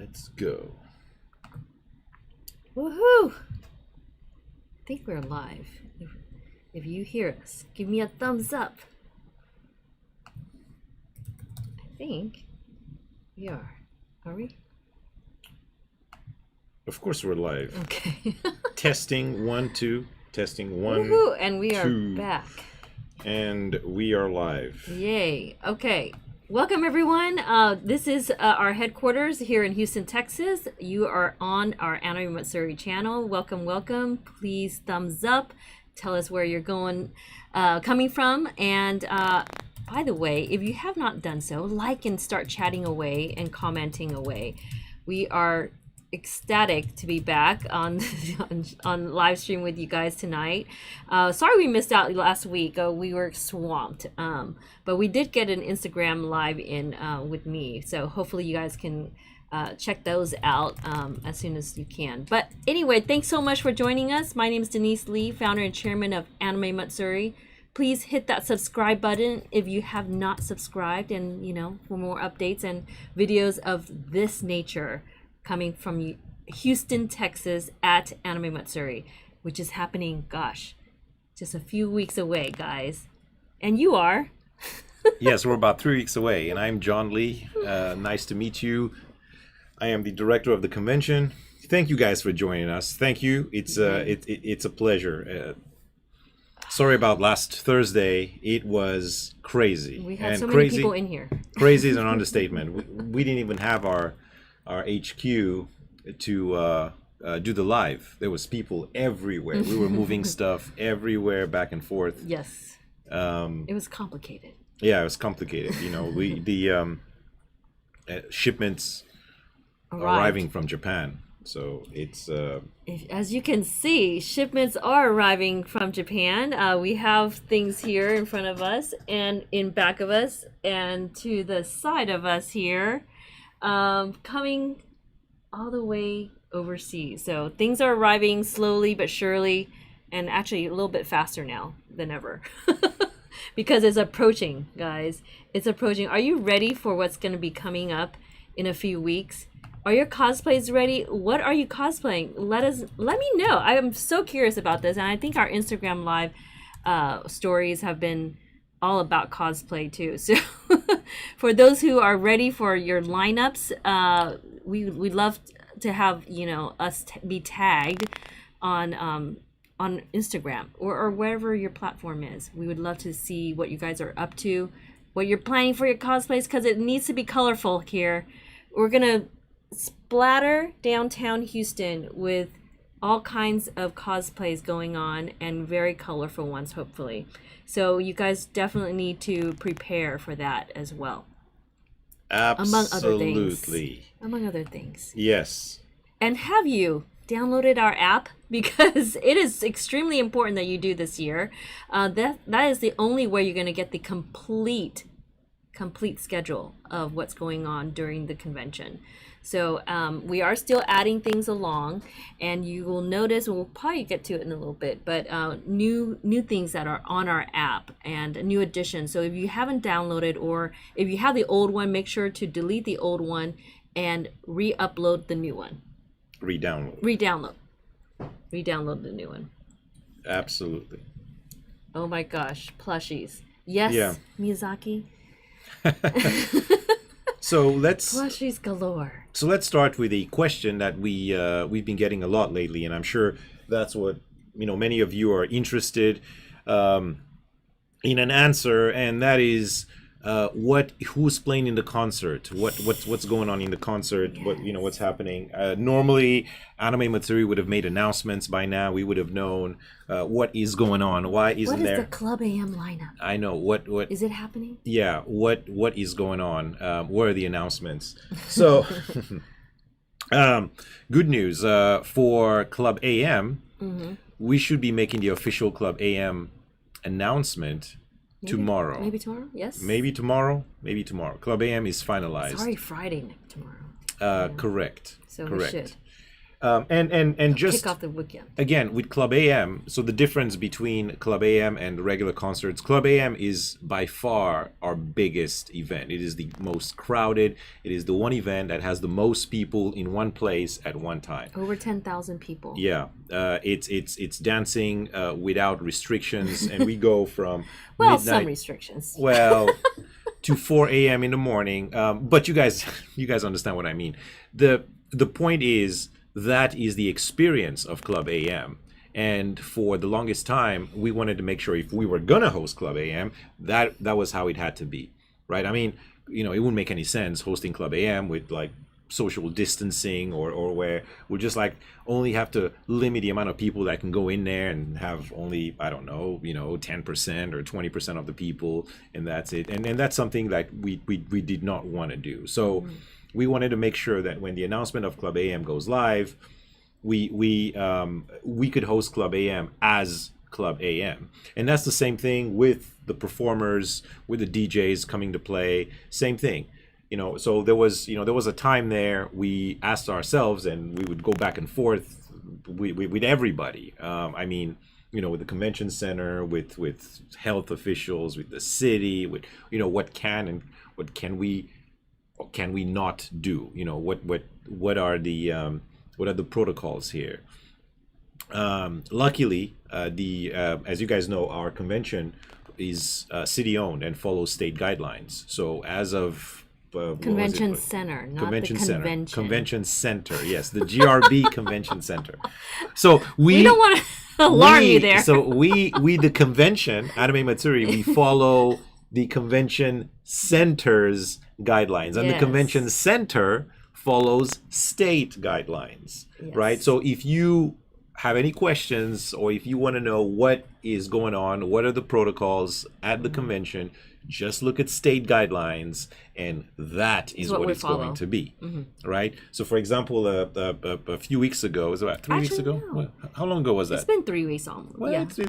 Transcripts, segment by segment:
Let's go. Woohoo! I think we're live. If you hear us, give me a thumbs up. I think we are. Are we? Of course we're live. Okay. Testing 1 2. Testing 1 Woohoo! And we are 2. back. And we are live. Yay. Okay. Welcome, everyone. This is our headquarters here in Houston, Texas. You are on our Anime Matsuri channel. Welcome, welcome. Please thumbs up. Tell us where you're coming from. And by the way, if you have not done so, like and start chatting away and commenting away. We are ecstatic to be back on live stream with you guys tonight. Sorry we missed out last week. We were swamped, but we did get an Instagram live in with me, so hopefully you guys can check those out as soon as you can. But anyway, thanks so much for joining us. My name is Deneice Lee, founder and chairman of Anime Matsuri. Please hit that subscribe button if you have not subscribed, and for more updates and videos of this nature coming from Houston, Texas at Anime Matsuri, which is happening, gosh, just a few weeks away, guys. And you are? Yes, we're about 3 weeks away, and I'm John Lee. Nice to meet you. I am the director of the convention. Thank you guys for joining us. Thank you. It's a pleasure. Sorry about last Thursday. It was crazy. We had so many people in here. Crazy is an understatement. We didn't even have our HQ to do the live. There was people everywhere. We were moving stuff everywhere, back and forth. Yes. It was complicated. Yeah, it was complicated. The shipments arriving from Japan. So it's as you can see, shipments are arriving from Japan. We have things here in front of us and in back of us and to the side of us here. Coming all the way overseas. So things are arriving slowly but surely, and actually a little bit faster now than ever. Because it's approaching, guys. It's approaching. Are you ready for what's going to be coming up in a few weeks? Are your cosplays ready? What are you cosplaying? Let me know. I am so curious about this, and I think our Instagram live stories have been all about cosplay too. So for those who are ready for your lineups, we'd love to have us be tagged on Instagram or wherever your platform is. We would love to see what you guys are up to, what you're planning for your cosplays, because it needs to be colorful here. We're gonna splatter downtown Houston with all kinds of cosplays going on, and very colorful ones, hopefully. So you guys definitely need to prepare for that as well. Absolutely. Among other things. Yes. And have you downloaded our app? Because it is extremely important that you do this year. That is the only way you're going to get the complete schedule of what's going on during the convention. So we are still adding things along, and you will notice, we'll probably get to it in a little bit, but new things that are on our app and new additions. So if you haven't downloaded, or if you have the old one, make sure to delete the old one and re-upload the new one. Re-download the new one. Absolutely. Oh my gosh, plushies. Yes, yeah. Miyazaki. Plushies galore. So let's start with a question that we've been getting a lot lately, and I'm sure that's what many of you are interested in an answer, and that is who's playing in the concert, what's going on in the concert, yes. What's happening. Normally Anime Matsuri would have made announcements by now. We would have known what is going on. Why isn't there? What is the Club AM lineup? I know what is it happening? Yeah, what is going on? What are the announcements? So good news for Club AM. Mm-hmm. We should be making the official Club AM announcement tomorrow. Maybe tomorrow? Yes. Maybe tomorrow. Club AM is finalized. Sorry, Friday tomorrow. Correct. So correct. We should. And just Kick off the weekend. again with Club AM, so the difference between Club AM and regular concerts, Club AM is by far our biggest event. It is the most crowded. It is the one event that has the most people in one place at one time. Over 10,000 people. Yeah, it's dancing without restrictions, and we go from Well, midnight, some restrictions. well, to 4 a.m. in the morning. But you guys understand what I mean. The point is that is the experience of Club AM. And for the longest time, we wanted to make sure if we were gonna host Club AM, that was how it had to be, right? I mean, it wouldn't make any sense hosting Club AM with like social distancing or where we just like only have to limit the amount of people that can go in there and have only, I don't know, 10% or 20% of the people, and that's it. And that's something that we did not want to do. So we wanted to make sure that when the announcement of Club AM goes live, we could host Club AM as Club AM. And that's the same thing with the performers, with the DJs coming to play, same thing. So there was a time there we asked ourselves, and we would go back and forth with everybody. I mean, with the convention center, with health officials, with the city, with what can and what can we not do? What are the protocols here? Luckily, as you guys know, our convention is city owned and follows state guidelines. So as of Convention center, not convention the center. convention. Convention center, yes, the GRB Convention Center. So We don't want to alarm you there. So we the convention, Anime Matsuri, we follow the convention center's guidelines, and the Yes. convention center follows state guidelines, Yes. right? So if you have any questions, or if you want to know what is going on, what are the protocols at the convention, just look at state guidelines, and that is what we it's follow. going to be, right? So, for example, a few weeks ago, it was about 3 weeks Actually, ago. no. What? How long ago was that? It's been 3 weeks almost. Well, Yeah. it's been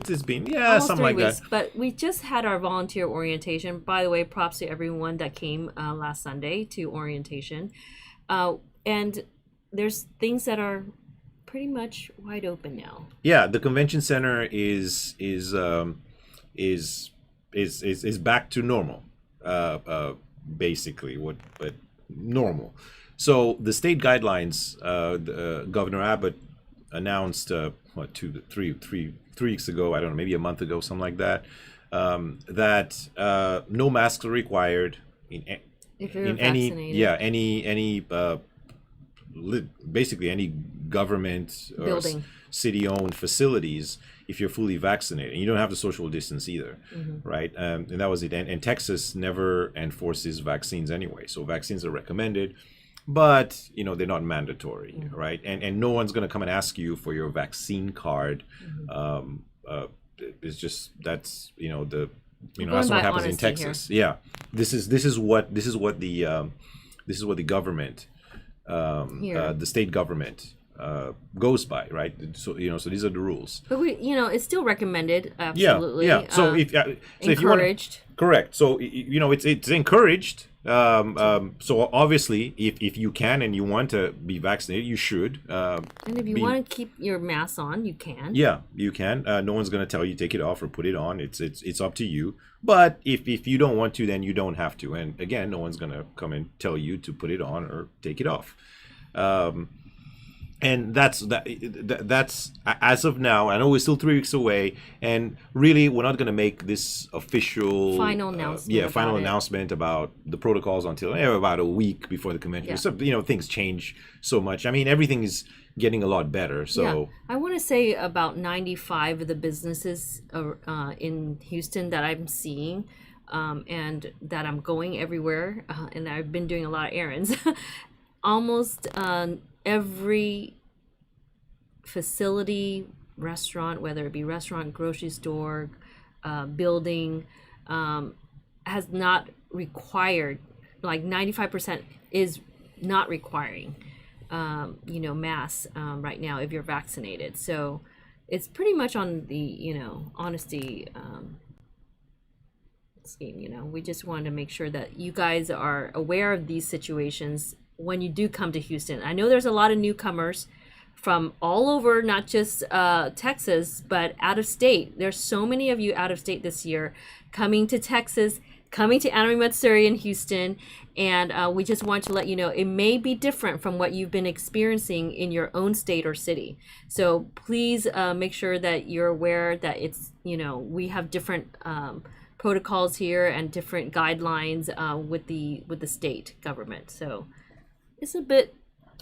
Almost something 3 like weeks, that. but we just had our volunteer orientation. By the way, props to everyone that came last Sunday to orientation. And there's things that are pretty much wide open now. Yeah, the convention center is back to normal, basically. But normal. So the state guidelines, Governor Abbott announced 3 weeks ago, I don't know, maybe a month ago, something like that, that no masks are required If you're in vaccinated. basically any government or Building. city-owned facilities if you're fully vaccinated, and you don't have to social distance either, right? And that was it. And Texas never enforces vaccines anyway, so vaccines are recommended, but they're not mandatory, right? And no one's going to come and ask you for your vaccine card. It's just that's that's what happens in Texas. Yeah, this is what the government, the state government goes by, right? So so these are the rules. But it's still recommended. Absolutely. Yeah. So if you want, encouraged. correct. So it's encouraged. So obviously, if you can and you want to be vaccinated, you should. And if you want to keep your mask on, you can. Yeah, you can. No one's going to tell you take it off or put it on. It's up to you. But if you don't want to, then you don't have to. And again, no one's going to come and tell you to put it on or take it off. And that's as of now. I know we're still 3 weeks away, and really we're not going to make this official Final announcement. final announcement about the protocols until about a week before the convention. Yeah. So things change so much. I mean, everything is getting a lot better. So Yeah. I want to say about 95 of the businesses in Houston that I'm seeing, and that I'm going everywhere, and I've been doing a lot of errands. Almost every facility, restaurant, whether it be restaurant, grocery store, building, has not required, like 95% is not requiring masks right now if you're vaccinated. So it's pretty much on the honesty scheme. We just wanted to make sure that you guys are aware of these situations when you do come to Houston. I know there's a lot of newcomers from all over, not just Texas, but out of state. There's so many of you out of state this year coming to Texas, coming to Anime Matsuri in Houston, and we just want to let you know it may be different from what you've been experiencing in your own state or city. So please make sure that you're aware that it's, we have different protocols here and different guidelines with the state government. So it's a bit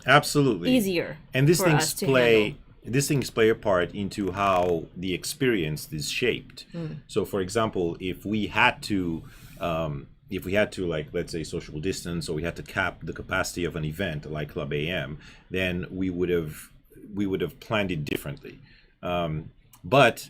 absolutely easier, and these for things us to play handle. these things play a part into how the experience is shaped. So for example, if we had to like, let's say, social distance, or we had to cap the capacity of an event like Club AM, then we would have planned it differently. But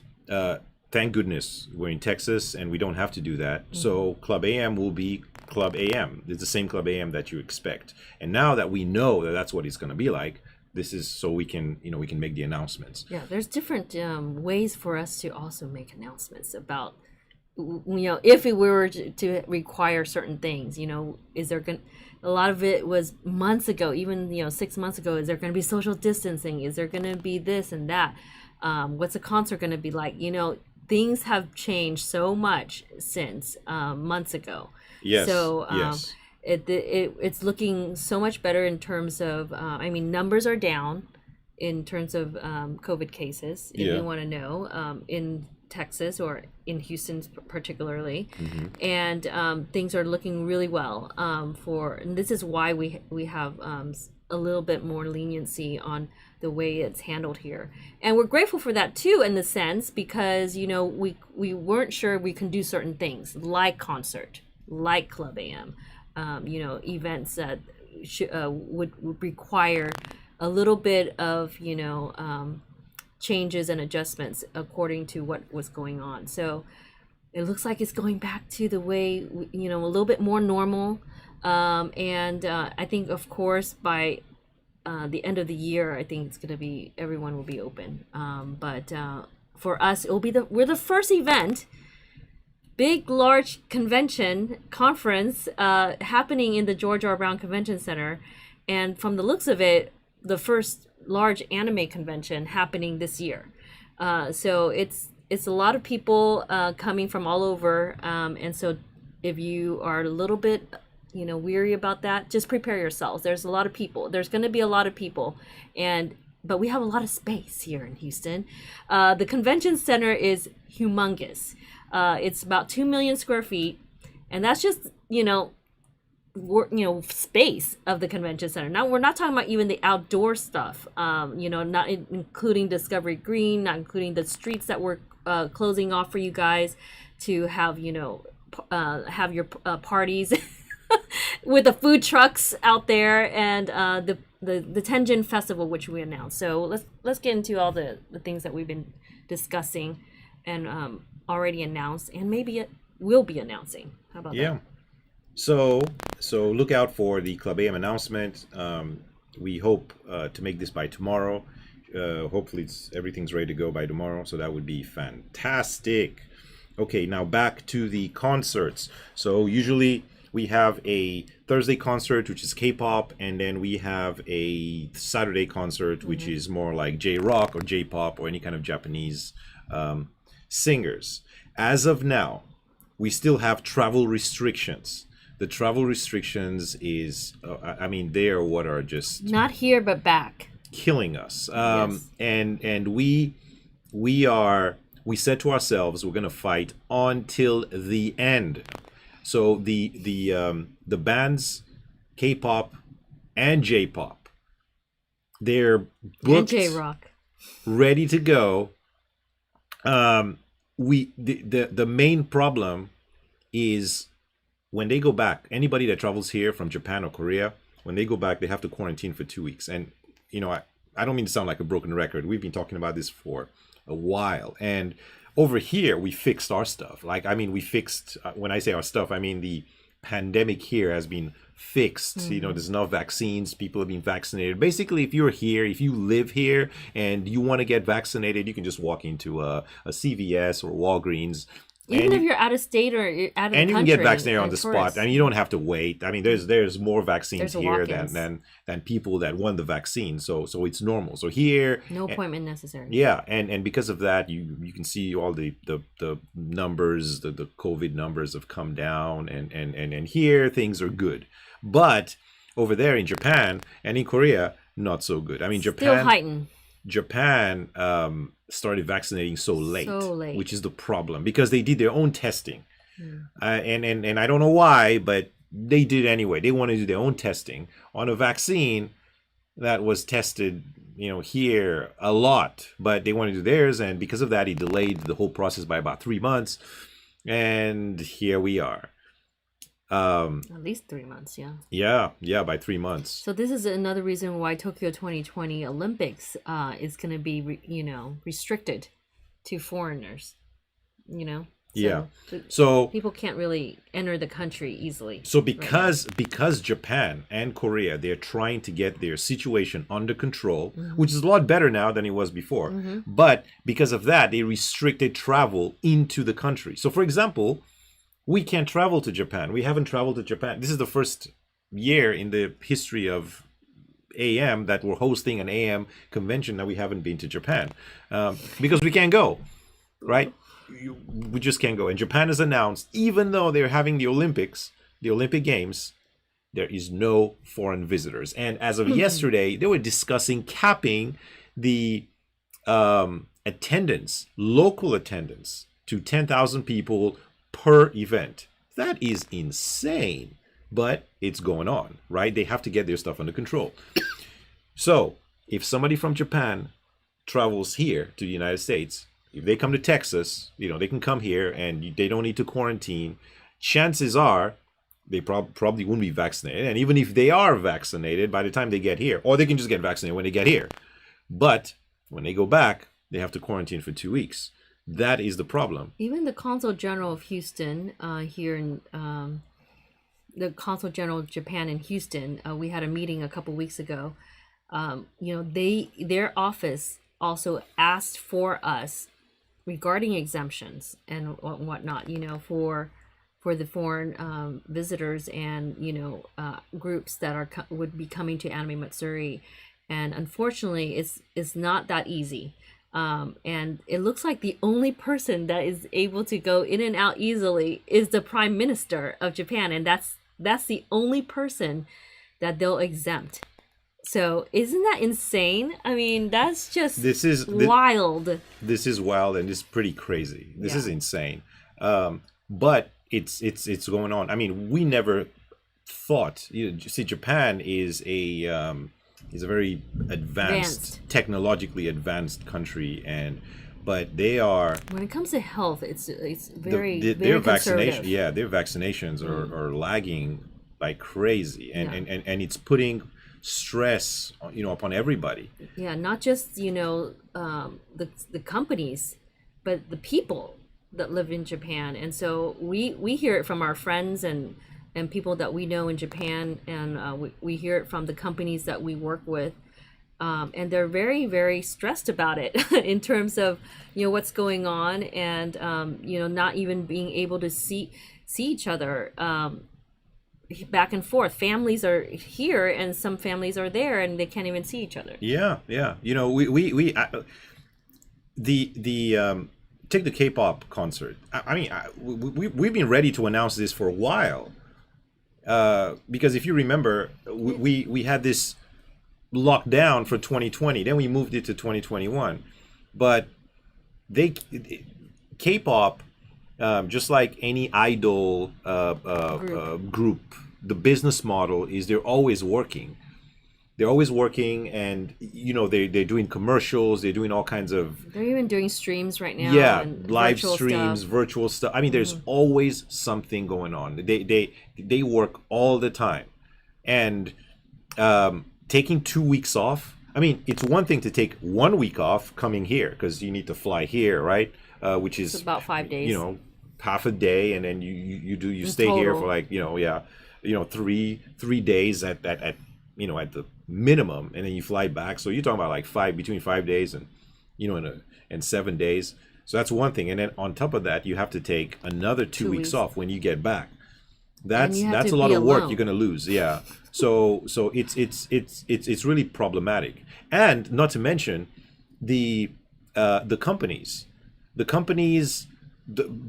thank goodness we're in Texas and we don't have to do that. So Club AM will be Club AM. It's the same Club AM that you expect. And now that we know that that's what it's going to be like, this is so we can make the announcements. Yeah, there's different ways for us to also make announcements about, if we were to require certain things. Is there going a lot of it was months ago, even 6 months ago. Is there going to be social distancing? Is there going to be this and that? What's a concert going to be like? Things have changed so much since months ago. Yes. So yes. It's looking so much better in terms of, numbers are down in terms of COVID cases, if you want to know, in Texas or in Houston particularly. And things are looking really well and this is why we have a little bit more leniency on the way it's handled here. And we're grateful for that too, in the sense, because, we weren't sure we can do certain things like concert, like Club AM, events that would require a little bit of, changes and adjustments according to what was going on. So it looks like it's going back to the way, a little bit more normal. And I think, of course, by the end of the year, I think it's going to be, everyone will be open. But for us, it will be we're the first event, big, large conference happening in the George R. Brown Convention Center. And from the looks of it, the first large anime convention happening this year. So it's a lot of people coming from all over. And so if you are a little bit, weary about that, just prepare yourselves. There's a lot of people. There's going to be a lot of people. But we have a lot of space here in Houston. The convention center is humongous. It's about 2 million square feet. And that's just, space of the convention center. Now, we're not talking about even the outdoor stuff, not including Discovery Green, not including the streets that we're closing off for you guys to have, have your parties with the food trucks out there, and the Tenjin Festival, which we announced. So let's get into all the things that we've been discussing and already announced, and maybe it will be announcing. How about that? So look out for the Club AM announcement. We hope to make this by tomorrow. Hopefully everything's ready to go by tomorrow, so that would be fantastic. Okay, now back to the concerts. So usually we have a Thursday concert, which is K-pop, and then we have a Saturday concert, which is more like J-rock or J-pop or any kind of Japanese singers. As of now, we still have travel restrictions. The travel restrictions is, they are what are just not here but back, killing us. Yes. And we said to ourselves, we're gonna fight until the end. So the bands, K-pop and J-pop, they're booked, and J-rock, ready to go. The main problem is when they go back, anybody that travels here from Japan or Korea, when they go back, they have to quarantine for 2 weeks. And, I don't mean to sound like a broken record. We've been talking about this for a while. And over here, we fixed our stuff. We fixed, when I say our stuff, I mean the pandemic here has been fixed. There's enough vaccines. People have been vaccinated. Basically, if you're here, if you live here and you want to get vaccinated, you can just walk into a CVS or Walgreens, Even if you're out of state or you're out of the and you can country, get vaccinated on the tourists. spot. I mean, you don't have to wait. I mean, there's more vaccines There's here walk-ins. than people that want the vaccine. So it's normal. So here, No appointment necessary. yeah, and because of that, you can see all the numbers, the COVID numbers have come down, and here things are good. But over there in Japan and in Korea, not so good. I mean, Still Japan. heightened. Japan started vaccinating so late, late. which is the problem because they did their own testing, and I don't know why, but they did anyway. They wanted to do their own testing on a vaccine that was tested, here a lot, but they wanted to do theirs, and because of that, he delayed the whole process by about 3 months, and here we are. At least 3 months, yeah. Yeah, by 3 months. So this is another reason why Tokyo 2020 Olympics is going to be, restricted to foreigners. Yeah. So people can't really enter the country easily. So because Japan and Korea, they're trying to get their situation under control, which is a lot better now than it was before. But because of that, they restricted travel into the country. So for example, we can't travel to Japan. We haven't traveled to Japan. This is the first year in the history of AM that we're hosting an AM convention that we haven't been to Japan because we can't go, right? We just can't go. And Japan has announced, even though they're having the Olympics, the Olympic Games, there is no foreign visitors. And as of yesterday, they were discussing capping the attendance, local attendance, to 10,000 people per event. That is insane, but it's going on, right? They have to get their stuff under control. So if somebody from Japan travels here to the United States, if they come to Texas, they can come here and they don't need to quarantine. Chances are they probably won't be vaccinated. And even if they are vaccinated by the time they get here, or they can just get vaccinated when they get here. But when they go back, they have to quarantine for 2 weeks. That is the problem. Even the Consul General of Houston here in the Consul General of Japan in Houston, we had a meeting a couple weeks ago. Their office also asked for us regarding exemptions and whatnot, for the foreign visitors and groups that would be coming to Anime Matsuri, and unfortunately, it's not that easy. And it looks like the only person that is able to go in and out easily is the Prime Minister of Japan, and that's the only person that they'll exempt. So isn't that insane? I mean, that's just wild. This is wild and it's pretty crazy. This is insane. But it's going on. I mean, we never thought. See, Japan is a very advanced, technologically advanced country, but they are, when it comes to health, it's very their conservative. vaccination. Their vaccinations are lagging like crazy, and it's putting stress upon everybody. Not just the companies, but the people that live in Japan. And so we hear it from our friends and people that we know in Japan, and we hear it from the companies that we work with, and they're very, very stressed about it in terms of what's going on, and not even being able to see each other back and forth. Families are here and some families are there and they can't even see each other. Take the K-pop concert. I mean, we've been ready to announce this for a while, because if you remember, we had this lockdown for 2020, then we moved it to 2021, but K-pop, just like any idol group, the business model is they're always working. They're always working, and they're doing commercials. They're doing all kinds of. They're even doing streams right now. Yeah, and live streams, virtual stuff. I mean, there's always something going on. They work all the time, and taking 2 weeks off. I mean, it's one thing to take 1 week off coming here because you need to fly here, right? Which is it's about 5 days. Half a day, and then you stay total. here for like 3 days at the minimum, and then you fly back. So you're talking about like between 5 days and and 7 days. So that's one thing. And then on top of that, you have to take another 2 weeks off when you get back. That's a lot of work you're going to lose. Yeah. So it's really problematic. And not to mention the companies. The companies,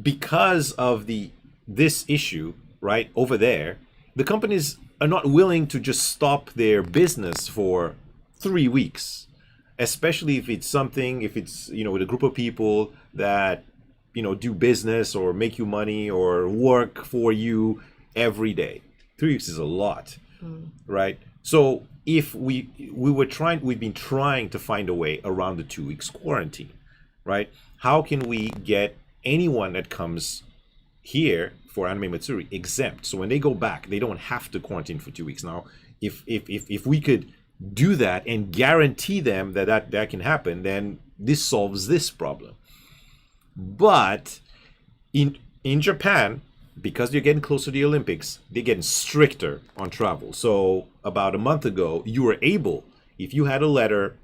because of this issue, right, over there, the companies are not willing to just stop their business for 3 weeks, especially if it's with a group of people that do business or make you money or work for you every day. 3 weeks is a lot, right? So if we've been trying to find a way around the 2 weeks quarantine, right? How can we get anyone that comes here for Anime Matsuri exempt, so when they go back they don't have to quarantine for 2 weeks? Now if we could do that and guarantee them that can happen, then this solves this problem. But in Japan, because they're getting closer to the Olympics, they're getting stricter on travel. So about a month ago, you were able, if you had a letter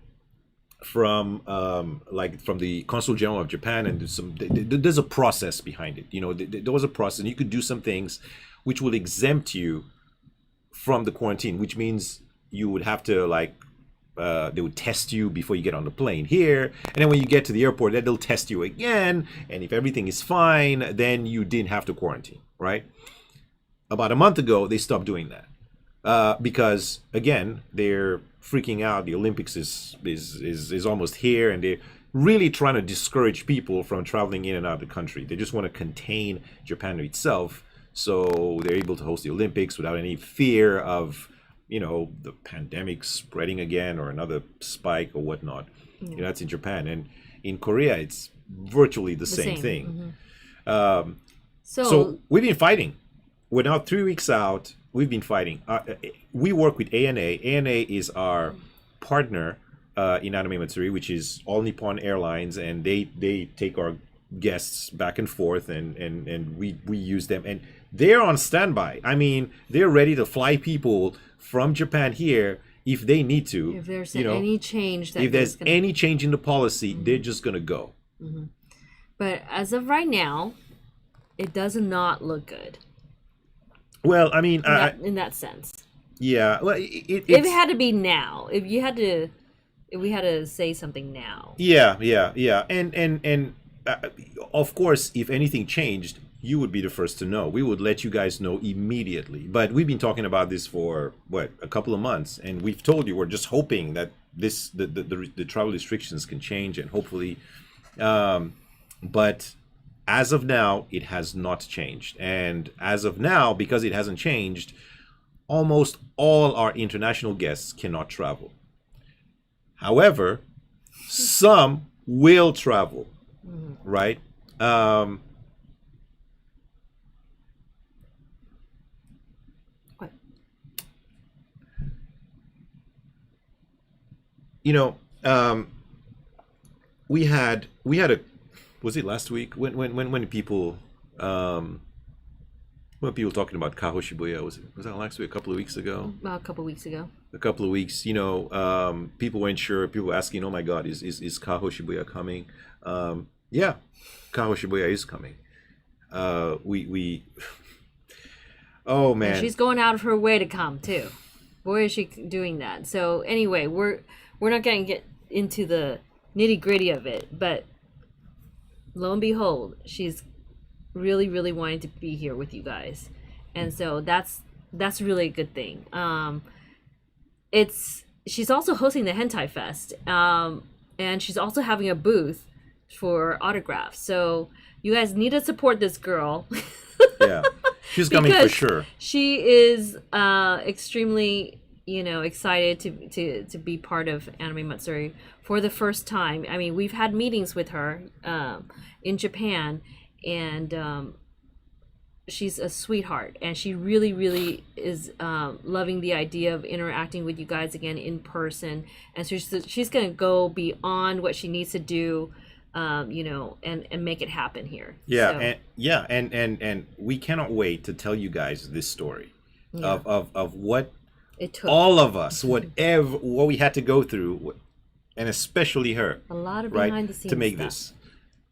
from the Consul General of Japan, and there's a process behind it. There was a process, and you could do some things which would exempt you from the quarantine, which means you would have to they would test you before you get on the plane here, and then when you get to the airport, then they'll test you again, and if everything is fine, then you didn't have to quarantine, right? About a month ago, they stopped doing that because again, they're freaking out. The Olympics is almost here, and they're really trying to discourage people from traveling in and out of the country. They just want to contain Japan itself, so they're able to host the Olympics without any fear of the pandemic spreading again or another spike or whatnot. That's in Japan. And in Korea, it's virtually the same thing. Mm-hmm. So we've been fighting. We're now 3 weeks out. We've been fighting. We work with ANA. ANA is our partner in Anime Matsuri, which is All Nippon Airlines, and they take our guests back and forth, and we use them. And they're on standby. I mean, they're ready to fly people from Japan here if they need to. If there's any change, any change in the policy, they're just gonna go. Mm-hmm. But as of right now, it does not look good. Well, I mean, in that sense. Yeah. Well, if it had to be now, if we had to say something now. Yeah. And of course, if anything changed, you would be the first to know. We would let you guys know immediately. But we've been talking about this for a couple of months, and we've told you we're just hoping that the travel restrictions can change, and hopefully, but as of now, it has not changed. And as of now, because it hasn't changed, almost all our international guests cannot travel. However, some will travel, right? What? We had a, was it last week when people talking about Kaho Shibuya, was that last week, a couple of weeks ago? A couple of weeks ago. A couple of weeks, people weren't sure. People were asking, "Oh my God, is Kaho Shibuya coming?" Yeah, Kaho Shibuya is coming. We oh man, and she's going out of her way to come too. Boy, is she doing that. So anyway, we're not going to get into the nitty gritty of it, but lo and behold, she's really, really wanting to be here with you guys, and so that's really a good thing. She's also hosting the Hentai Fest, and she's also having a booth for autographs. So you guys need to support this girl. Yeah, she's coming for sure. She is extremely, excited to be part of Anime Matsuri for the first time. I mean, we've had meetings with her in Japan, and she's a sweetheart, and she really, really is loving the idea of interacting with you guys again in person. And so she's going to go beyond what she needs to do, and make it happen here. Yeah, so. And we cannot wait to tell you guys this story of what it took all of us, what we had to go through, and especially her, a lot of behind the scenes to make stuff. this.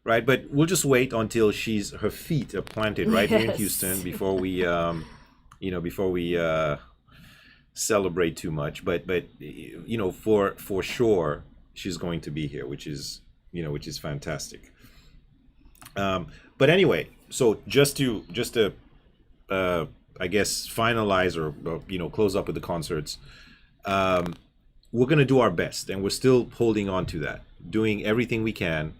right? But we'll just wait until her feet are planted right here in Yes. Houston before we, before we celebrate too much. But for sure, she's going to be here, which is fantastic. But anyway, so just to I guess finalize or close up with the concerts. We're gonna do our best, and we're still holding on to that, doing everything we can.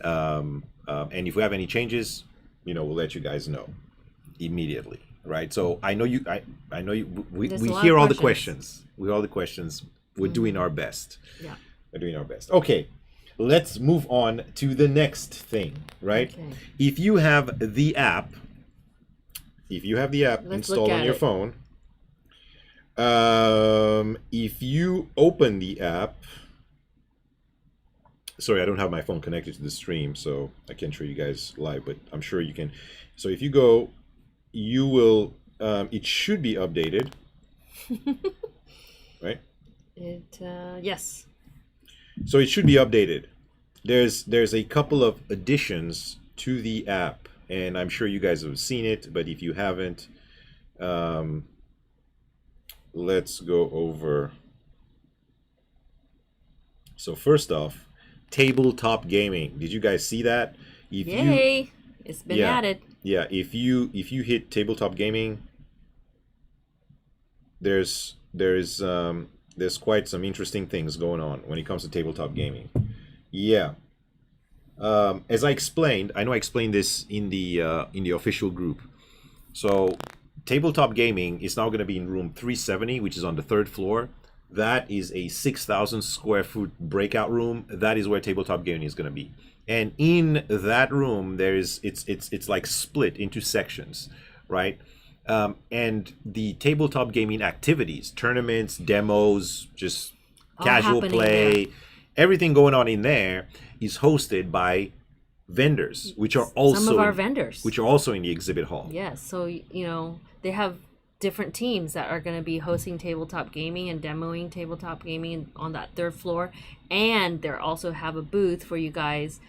And if we have any changes, we'll let you guys know immediately, right? So I know you. I know you. We hear all the questions. We hear all the questions. We're doing our best. Yeah. We're doing our best. Okay. Let's move on to the next thing, right? Okay. If you have the app installed on your phone, if you open the app, sorry, I don't have my phone connected to the stream, so I can't show you guys live, but I'm sure you can. So if you go, you will, it should be updated, right? Yes. So it should be updated. There's a couple of additions to the app, and I'm sure you guys have seen it, but if you haven't, let's go over. So first off, Tabletop Gaming. Did you guys see that? Yay! It's been added. Yeah, if you hit Tabletop Gaming, there's quite some interesting things going on when it comes to tabletop gaming. Yeah. As I explained, I know I explained this in the official group. So tabletop gaming is now going to be in room 370, which is on the 3rd floor. That is a 6,000 square foot breakout room. That is where tabletop gaming is going to be. And in that room, it's like split into sections, right? And the tabletop gaming activities, tournaments, demos, just casual play, everything going on in there is hosted by vendors, which are also some of our vendors, which are also in the exhibit hall. Yes, so they have different teams that are going to be hosting tabletop gaming and demoing tabletop gaming on that 3rd floor, and they also have a booth for you guys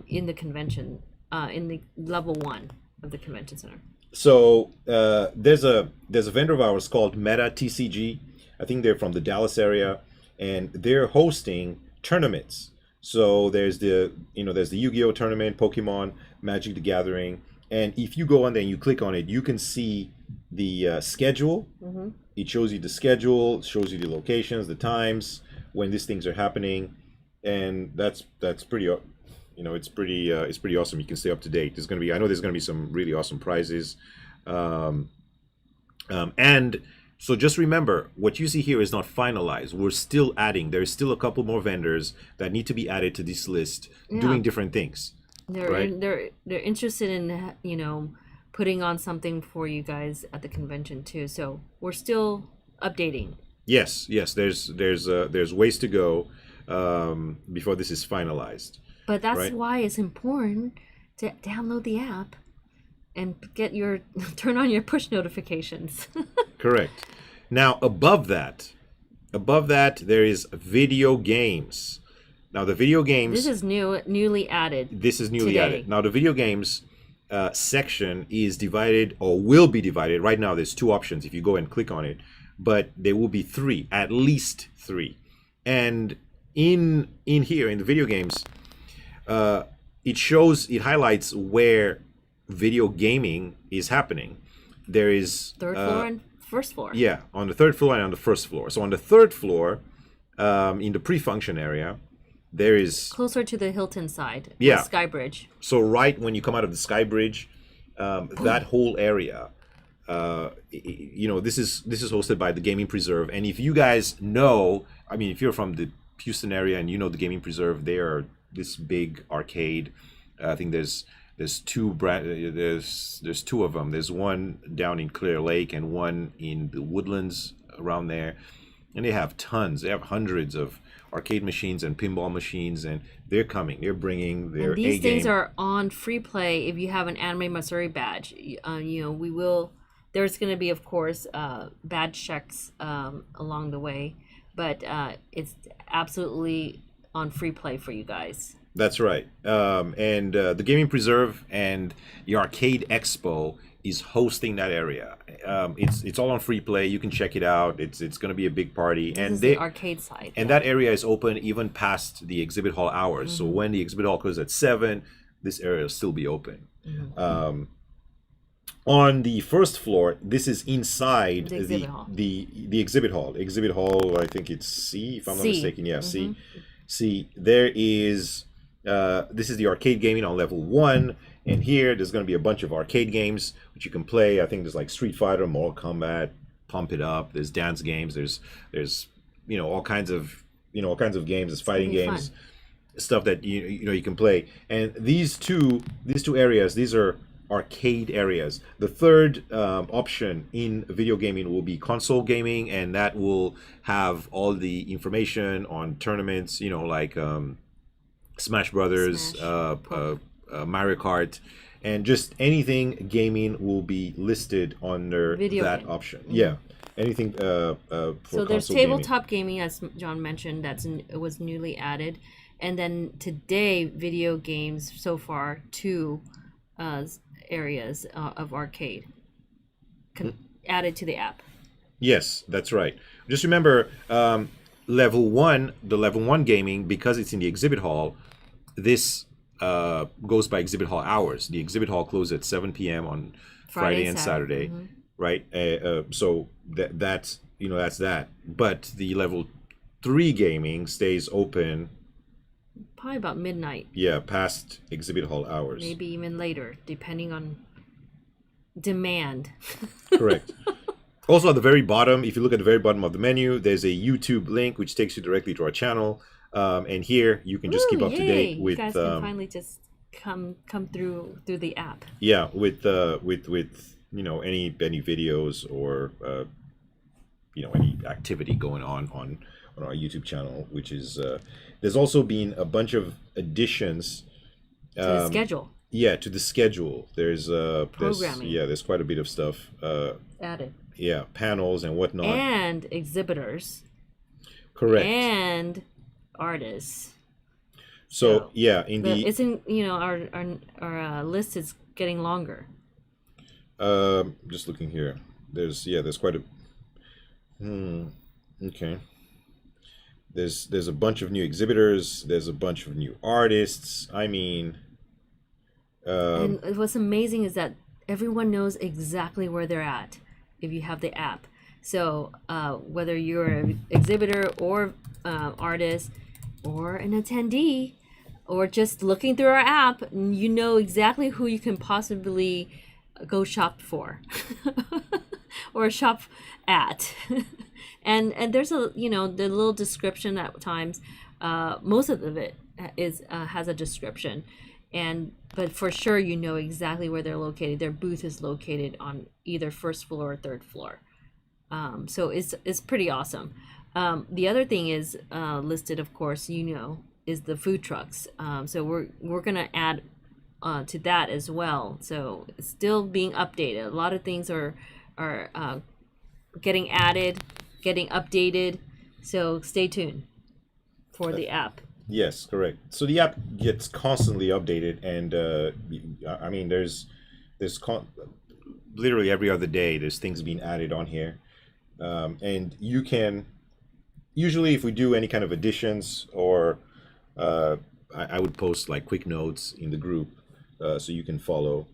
in the convention, in the level 1 of the convention center. So there's a vendor of ours called Meta TCG. I think they're from the Dallas area, and they're hosting tournaments. So there's the Yu-Gi-Oh tournament, Pokemon, Magic the Gathering, and if you go on there and you click on it, you can see the schedule. Mm-hmm. It shows you the schedule, shows you the locations, the times when these things are happening, and that's pretty. It's pretty awesome. You can stay up to date. I know there's gonna be some really awesome prizes, and so just remember, what you see here is not finalized. We're still adding. There's still a couple more vendors that need to be added to this list, doing different things. They're interested in putting on something for you guys at the convention too. So we're still updating. Yes. There's ways to go before this is finalized. But that's why it's important to download the app and turn on your push notifications. Correct. Now above that there is video games. Now the video games. This is newly added. This is newly added. Now the video games section is divided, or will be divided. Right now there's 2 options if you go and click on it, but there will be 3, at least 3. And in here in the video games, it highlights where video gaming is happening. There is 3rd floor and 1st floor. Yeah, on the 3rd floor and on the 1st floor. So on the 3rd floor, in the pre-function area, there is closer to the Hilton side. Yeah, the Sky Bridge. So right when you come out of the Sky Bridge, that whole area, this is hosted by the Gaming Preserve. And if you guys know, if you're from the Houston area and you know the Gaming Preserve, they are this big arcade. I think there's 2 there's 2 of them. There's one down in Clear Lake and one in the Woodlands around there, and they have tons. They have hundreds of arcade machines and pinball machines, and they're bringing their and these A game. Things are on free play if you have an Anime Missouri badge. There's going to be, of course, badge checks along the way, but it's absolutely on free play for you guys. That's right. And the Gaming Preserve and the Arcade Expo is hosting that area. It's all on free play. You can check it out. It's going to be a big party, This and is the arcade side. and that area is open even past the exhibit hall hours. So when the exhibit hall closes at 7, this area will still be open. On the first floor, this is inside The exhibit hall. the exhibit hall. Exhibit hall, I think it's C, if I'm not C. mistaken. Yeah, C. See, there is, this is the arcade gaming on level 1, and here there's going to be a bunch of arcade games which you can play. I think there's like Street Fighter, Mortal Kombat, Pump It Up. There's dance games. There's all kinds of games. There's fighting gonna be games, stuff that you can play. And these two areas, these are arcade areas. The third option in video gaming will be console gaming, and that will have all the information on tournaments, like Smash Brothers, Mario Kart, and just anything gaming will be listed under that option. Yeah, anything for So there's console tabletop gaming, as John mentioned, it was newly added, and then today video games so far 2 areas of arcade added to the app. Yes, that's right. Just remember, level 1 gaming, because it's in the exhibit hall, this goes by exhibit hall hours. The exhibit hall closes at 7 p.m. on Friday and Saturday, right? So that's that. But the level 3 gaming stays open Probably about midnight. Yeah, past exhibit hall hours. Maybe even later, depending on demand. Correct. Also, at the very bottom, if you look at the very bottom of the menu, there's a YouTube link which takes you directly to our channel. And here you can just keep up to date with. You guys can finally just come through the app. Yeah, with any videos or any activity going on our YouTube channel, which is there's also been a bunch of additions to the schedule. Yeah, to the schedule. There's programming. There's quite a bit of stuff added. Yeah, panels and whatnot. And exhibitors. Correct. And artists. So yeah, indeed. It's in our list is getting longer. Just looking here. There's quite a. Okay. There's a bunch of new exhibitors. There's a bunch of new artists. I mean. And what's amazing is that everyone knows exactly where they're at if you have the app. So whether you're an exhibitor or artist or an attendee or just looking through our app, you know exactly who you can possibly go shop for or shop at. and there's the little description at times. Most of it has a description. But for sure, you know exactly where they're located. Their booth is located on either first floor or third floor. So it's pretty awesome. The other thing is listed, of course, is the food trucks. So we're gonna add to that as well. So it's still being updated. A lot of things are getting added, getting updated. So stay tuned for the app. Yes, correct. So the app gets constantly updated, and I mean, there's literally every other day there's things being added on here, and you can usually, if we do any kind of additions, or I would post like quick notes in the group, so you can follow.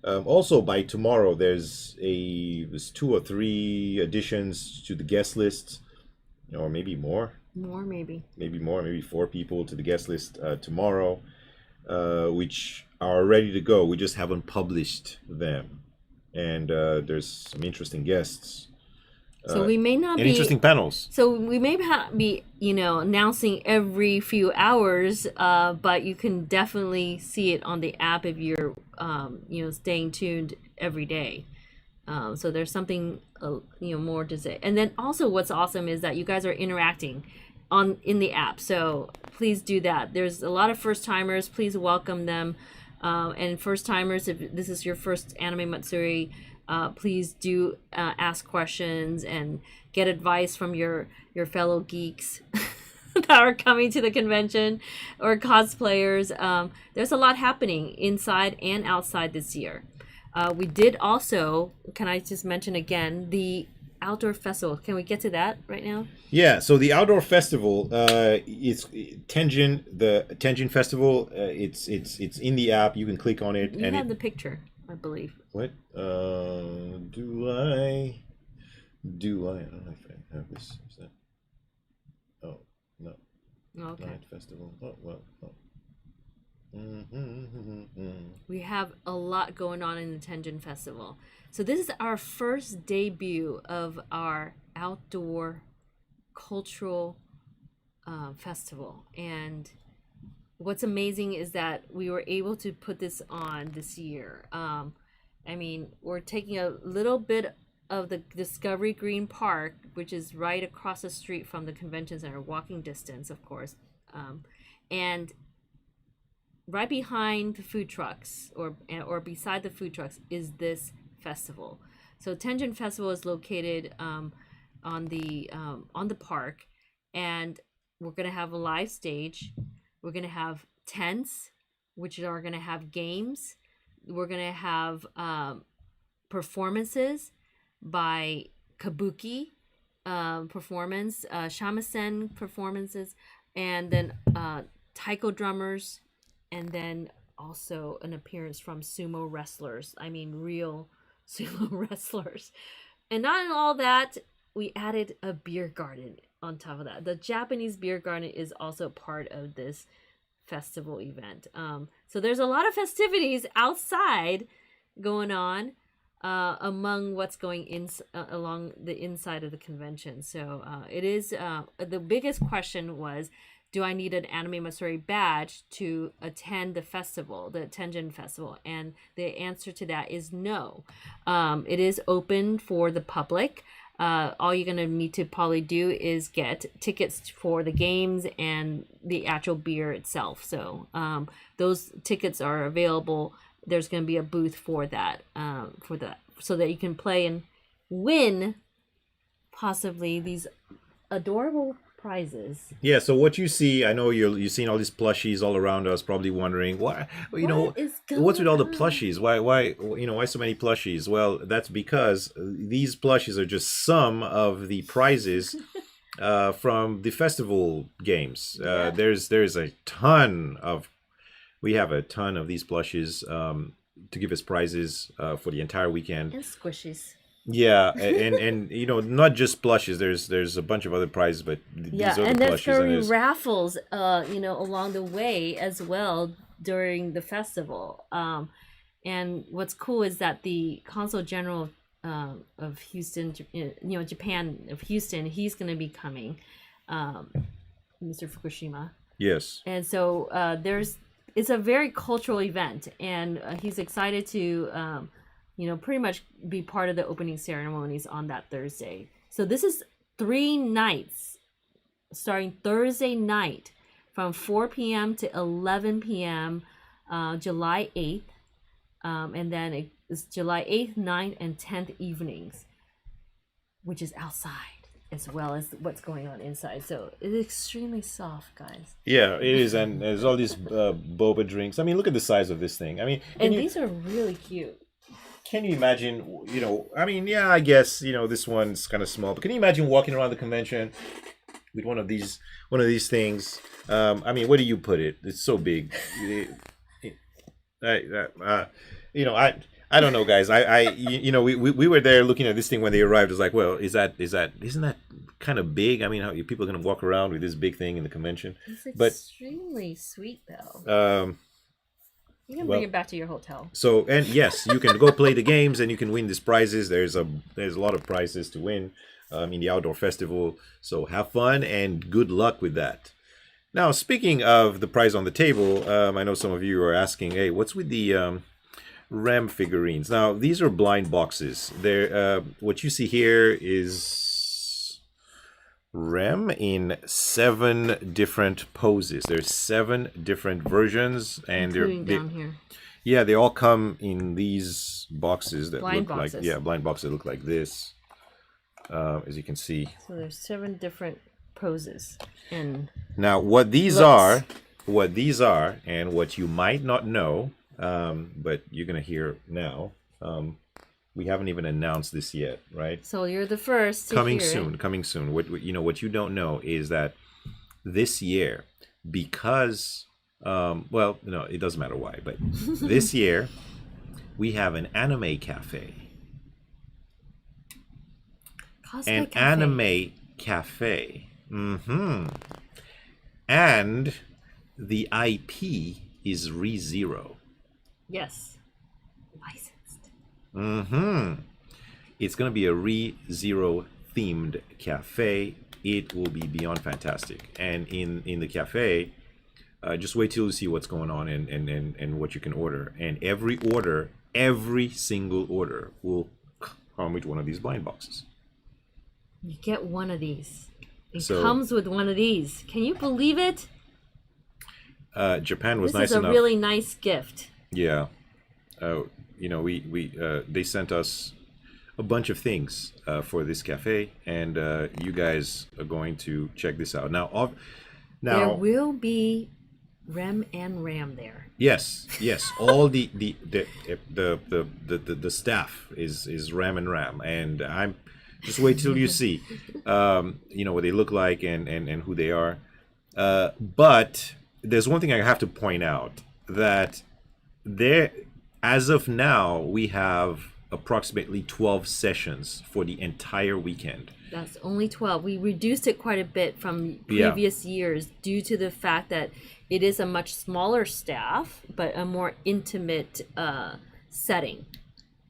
Also, by tomorrow, there's 2 or 3 additions to the guest list, or maybe more. Maybe 4 people to the guest list tomorrow, which are ready to go. We just haven't published them, and there's some interesting guests. So we may not be interesting panels. So we may be announcing every few hours, but you can definitely see it on the app if you're staying tuned every day. So there's something more to say. And then also what's awesome is that you guys are interacting in the app. So please do that. There's a lot of first timers. Please welcome them. And first timers, if this is your first Anime Matsuri, please do ask questions and get advice from your fellow geeks. that are coming to the convention or cosplayers. There's a lot happening inside and outside this year. We did also, can I just mention again, the outdoor festival. Can we get to that right now? Yeah, so the outdoor festival, it's Tenjin, the Tenjin Festival. It's in the app. You can click on it, You have the picture, I believe. What? Do I? I don't know if I have this. Is that? Oh no. Okay. Night festival. Oh well. Oh. We have a lot going on in the Tenjin Festival. So this is our first debut of our outdoor cultural festival. And what's amazing is that we were able to put this on this year. I mean, we're taking a little bit of the Discovery Green Park, which is right across the street from the convention center, walking distance, of course. And right behind the food trucks or beside the food trucks is this festival. So Tenjin Festival is located on the park, and we're gonna have a live stage. We're gonna have tents, which are gonna have games. We're gonna have performances by kabuki performance, shamisen performances, and then taiko drummers, and then also an appearance from sumo wrestlers. I mean, real sumo wrestlers. And not in all that, we added a beer garden on top of that. The Japanese beer garden is also part of this festival event. So there's a lot of festivities outside going on among what's going in along the inside of the convention. So it is the biggest question was, do I need an Anime Matsuri badge to attend the festival, the Tenjin Festival? And the answer to that is no. It is open for the public. All you're going to need to probably do is get tickets for the games and the actual beer itself. So those tickets are available. There's going to be a booth for that, so that you can play and win possibly these adorable prizes. Yeah, so what you see, I know you've seen all these plushies all around us, probably wondering why, what's with all the plushies? Why so many plushies? Well, that's because these plushies are just some of the prizes from the festival games. Yeah. There's a ton of, we have a ton of these plushies to give us prizes for the entire weekend. And squishies. Yeah, and not just plushes. There's a bunch of other prizes, but these are the and there's plushes. going to be raffles, along the way as well during the festival. And what's cool is that the Consul General of Houston, Japan of Houston, he's going to be coming, Mr. Fukushima. Yes. And so it's a very cultural event, and he's excited to. Pretty much be part of the opening ceremonies on that Thursday. So this is 3 nights, starting Thursday night from 4 p.m. to 11 p.m., July 8th. And then it's July 8th, 9th, and 10th evenings, which is outside as well as what's going on inside. So it's extremely soft, guys. Yeah, it is. And there's all these boba drinks. I mean, look at the size of this thing. I mean, these are really cute. Can you imagine, I guess, this one's kind of small, but can you imagine walking around the convention with one of these things? Where do you put it? It's so big. I don't know, guys. We were there looking at this thing when they arrived. It was like, well, isn't that kind of big? I mean, how people are going to walk around with this big thing in the convention? It's extremely sweet, though. You can bring it back to your hotel. So, and yes, you can go play the games and you can win these prizes. There's a lot of prizes to win in the outdoor festival. So have fun and good luck with that. Now, speaking of the prize on the table, I know some of you are asking, hey, what's with the Rem figurines? Now, these are blind boxes. They're what you see here is Rem in 7 different poses. There's 7 different versions, and including down here. Yeah, they all come in these boxes that blind look boxes. blind boxes that look like this, as you can see. So there's 7 different poses and Now, what these looks. are, and what you might not know, but you're gonna hear now. We haven't even announced this yet, right? So you're the first to Coming hear soon, it. coming soon. What you don't know is that this year, because well, no, it doesn't matter why, but this year we have an anime cafe. Cosplay An cafe. anime cafe. And the IP is ReZero. Yes. Licensed. It's going to be a ReZero themed cafe. It will be beyond fantastic. And in the cafe, just wait till you see what's going on and what you can order. And every single order will come with one of these blind boxes. You get one of these. It So- comes with one of these. Can you believe it? Japan was This nice is a enough. really nice gift. Yeah. We they sent us a bunch of things for this cafe, and you guys are going to check this out. Now, There will be Rem and Ram there. yes, all the staff is Ram and Ram, and I'm just wait till you see, what they look like and who they are. But there's one thing I have to point out that there, as of now, we have approximately 12 sessions for the entire weekend. That's only 12. We reduced it quite a bit from Yeah. previous years due to the fact that it is a much smaller staff, but a more intimate setting.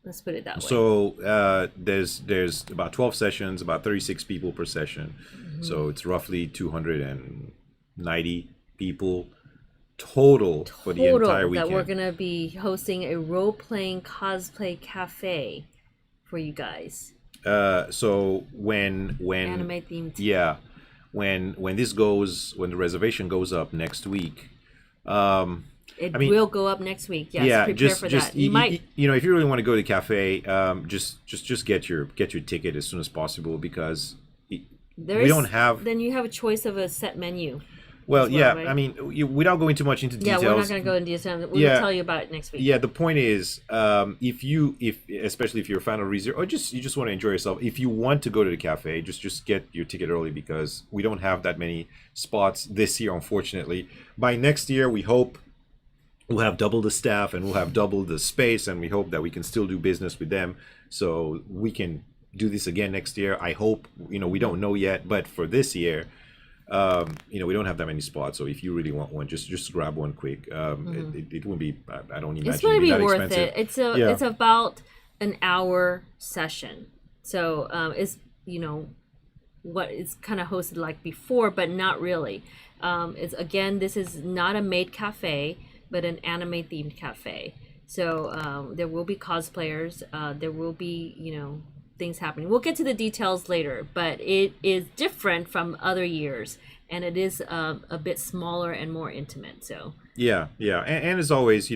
Let's put it that way. So there's about 12 sessions, about 36 people per session. So it's roughly 290 people total for the entire weekend. That we're going to be hosting a role-playing cosplay cafe for you guys. So when Anime themed. yeah, when the reservation goes up next week, It I mean- will go up next week. Yes, yeah, prepare just for just that. You might. if you really want to go to the cafe, just get your ticket as soon as possible, because There's, don't have- Then you have a choice of a set menu. well, as well, yeah, right? I mean, without going too much into Yeah, details. we're not going to go into detail. We'll Yeah. tell you about it next week. Yeah, the point is, especially if you're a fan of ReZero, or you just want to enjoy yourself, if you want to go to the cafe, just get your ticket early, because we don't have that many spots this year, unfortunately. By next year, we hope we'll have double the staff and we'll have double the space, and we hope that we can still do business with them, so we can do this again next year. I hope. We don't know yet, but for this year, we don't have that many spots. So if you really want one, just grab one quick. It won't be. I don't imagine It's going to it'd be that worth expensive. it. Yeah. It's about an hour session. So it's what it's kind of hosted like before, but not really. This is not a maid cafe, but an anime themed cafe. So there will be cosplayers. There will be things happening. We'll get to the details later, but it is different from other years, and it is a bit smaller and more intimate. So Yeah, and as always,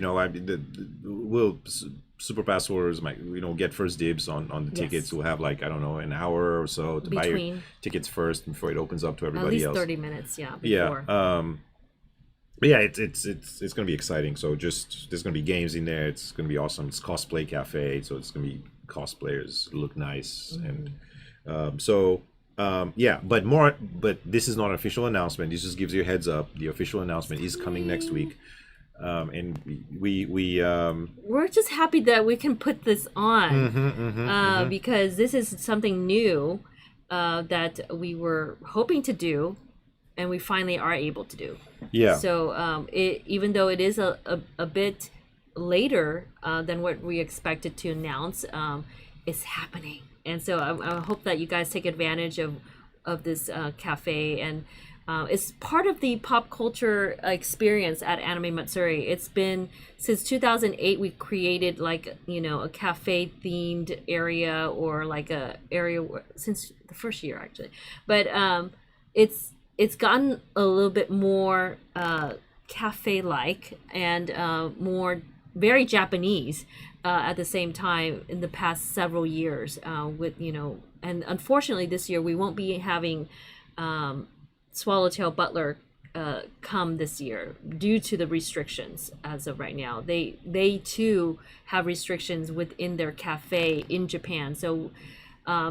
super pass holders might get first dibs on the tickets. Yes. We'll have, like, I don't know, an hour or so to buy your Between. tickets first before it opens up to at everybody least else. 30 minutes, Yeah. before. But yeah, it's gonna be exciting. So there's gonna be games in there. It's gonna be awesome. It's cosplay cafe, so it's gonna be cosplayers look nice, and but this is not an official announcement. This just gives you a heads up. The official announcement is coming next week, and we We're just happy that we can put this on because this is something new that we were hoping to do, and we finally are able to do. yeah. So even though it is a bit later than what we expected to announce, it's happening. And so I hope that you guys take advantage of this cafe, and it's part of the pop culture experience at Anime Matsuri. It's been since 2008 we created like a cafe themed area, or like a area since the first year actually, but it's gotten a little bit more cafe like and more very Japanese at the same time in the past several years with and unfortunately this year we won't be having Swallowtail Butler come this year due to the restrictions as of right now. They too have restrictions within their cafe in Japan. So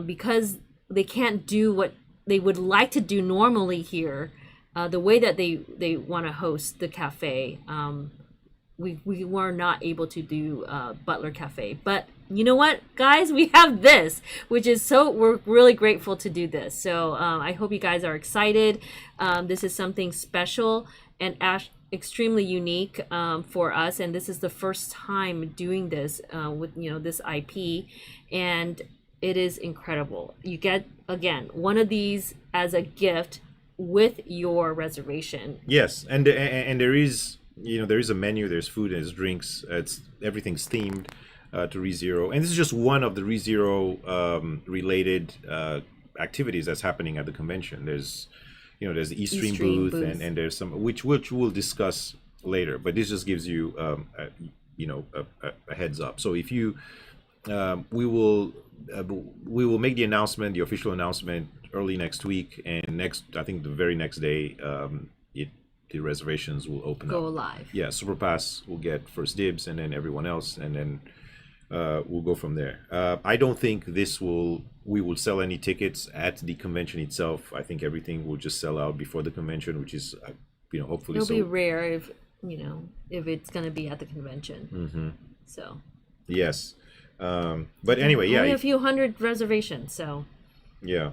because they can't do what they would like to do normally here, the way that they want to host the cafe, we were not able to do Butler Cafe. But you know what, guys, we have this, which is we're really grateful to do this. So I hope you guys are excited. This is something special and extremely unique for us, and this is the first time doing this with this IP, and it is incredible. You get again one of these as a gift with your reservation. Yes, and there is there is a menu. There's food, there's drinks. Everything's themed to ReZero, and this is just one of the ReZero related activities that's happening at the convention. There's there's the Eastream booth, and there's some which we'll discuss later. But this just gives you a heads up. So if you we will make the announcement, the official announcement, early next week, and I think the very next day, the reservations will open go live. Yeah, Superpass will get first dibs, and then everyone else, and then we'll go from there. I don't think we will sell any tickets at the convention itself. I think everything will just sell out before the convention, which is hopefully it'll be rare if it's going to be at the convention. Mm-hmm. So yes, but anyway, only a few hundred reservations, so yeah,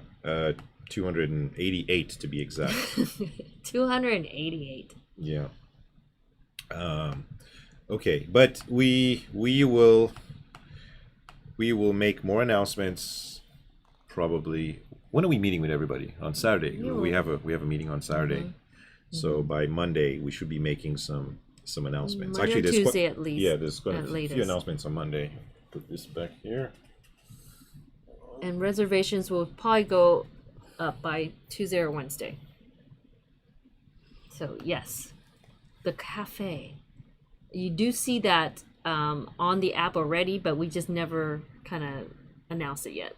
288 to be exact. 288. Yeah. Okay, but we will make more announcements probably. When are we meeting with everybody? On Saturday. Yeah. We have a meeting on Saturday. Mm-hmm. So by Monday we should be making some announcements. Monday Actually, or Tuesday at least. Yeah, there's going to be a few latest. announcements on Monday. Put this back here. And reservations will probably go up by Tuesday or Wednesday. So yes, the cafe. You do see that on the app already, but we just never kind of announced it yet.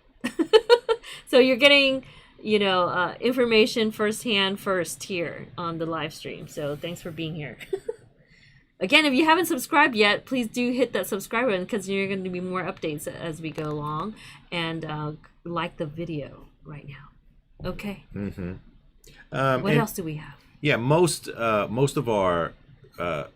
So you're getting, information firsthand first here on the live stream. So thanks for being here. Again, if you haven't subscribed yet, please do hit that subscribe button because you're going to be more updates as we go along. And like the video right now. Okay. Mm-hmm. What else do we have? Yeah, most of our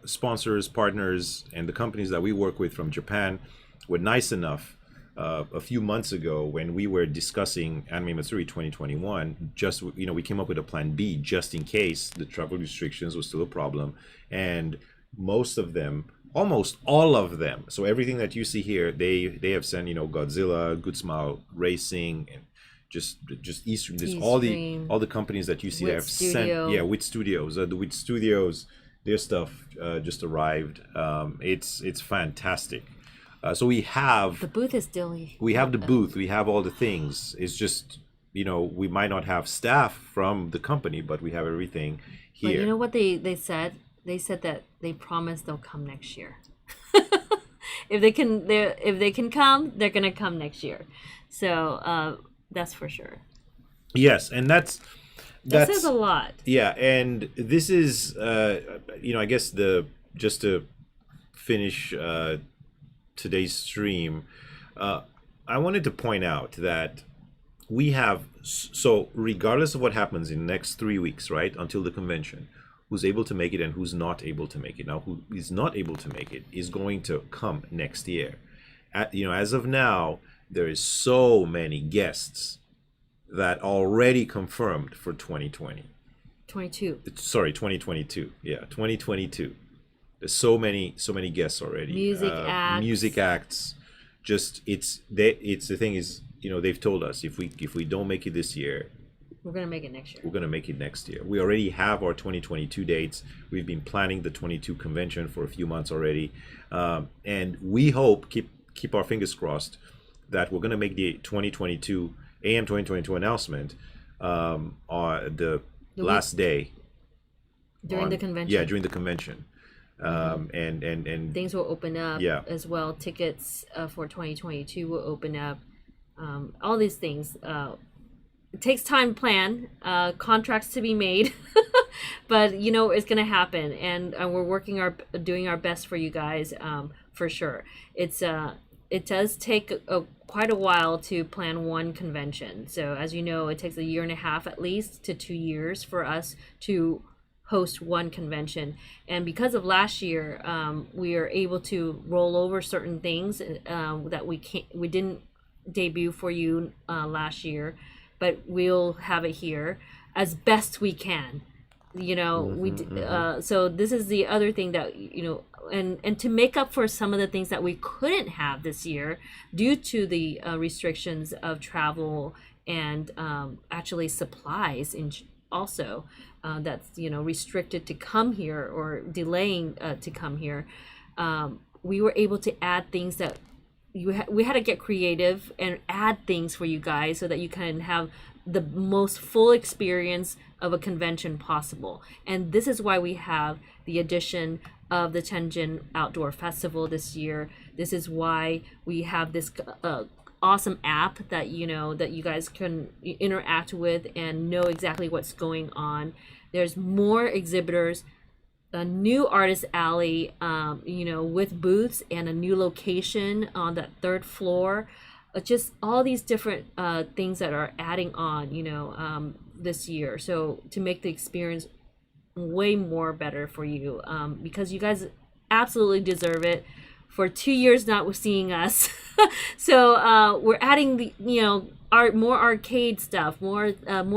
sponsors, partners, and the companies that we work with from Japan were nice enough a few months ago when we were discussing Anime Matsuri 2021. Just we came up with a plan B just in case the travel restrictions was still a problem, and most of them, almost all of them, so everything that you see here, they have sent Godzilla, Good Smile Racing, and just Eastern, just all the companies that you see that have sent, WIT Studios, the WIT Studios, their stuff just arrived. It's fantastic. So we have the booth is still. We have the booth. We have all the things. It's just we might not have staff from the company, but we have everything here. But you know what they said? They said that they promised they'll come next year. If they can come, they're gonna come next year. So that's for sure. Yes, and that says a lot. Yeah, and this is I guess just to finish today's stream, I wanted to point out that we have, so regardless of what happens in the next 3 weeks, right, until the convention, who's able to make it and who's not able to make it. Now, who is not able to make it is going to come next year. As of now, there is so many guests that already confirmed for 2020. 22. Sorry, 2022. Yeah, 2022. There's so many guests already. Music acts. Just it's the thing is, they've told us if we don't make it this year, we're gonna make it next year. We're gonna make it next year. We already have our 2022 dates. We've been planning the 22 convention for a few months already, and we hope, keep our fingers crossed, that we're gonna make the 2022 AM 2022 announcement on the last day during the convention. Yeah, during the convention. And things will open up as well. Tickets for 2022 will open up. All these things. it takes time to plan, contracts to be made, but you know it's gonna happen, and we're doing our best for you guys, for sure. It does take quite a while to plan one convention. So as you know, it takes a year and a half at least to 2 years for us to host one convention. And because of last year, we are able to roll over certain things that we didn't debut for you last year, but we'll have it here as best we can. You know, so this is the other thing that, you know, and to make up for some of the things that we couldn't have this year due to the restrictions of travel and actually supplies also that's, you know, restricted to come here or delaying to come here. We were able to add things that we had to get creative and add things for you guys so that you can have the most full experience of a convention possible. And this is why we have the addition of the Tianjin Outdoor Festival this year. This is why we have this awesome app that, you know, that you guys can interact with and know exactly what's going on. There's more exhibitors, a new artist alley, you know, with booths and a new location on that third floor. Just all these different things that are adding on, you know, this year. So to make the experience way more better for you, because you guys absolutely deserve it. For 2 years not seeing us, so we're adding the, you know, more arcade stuff, more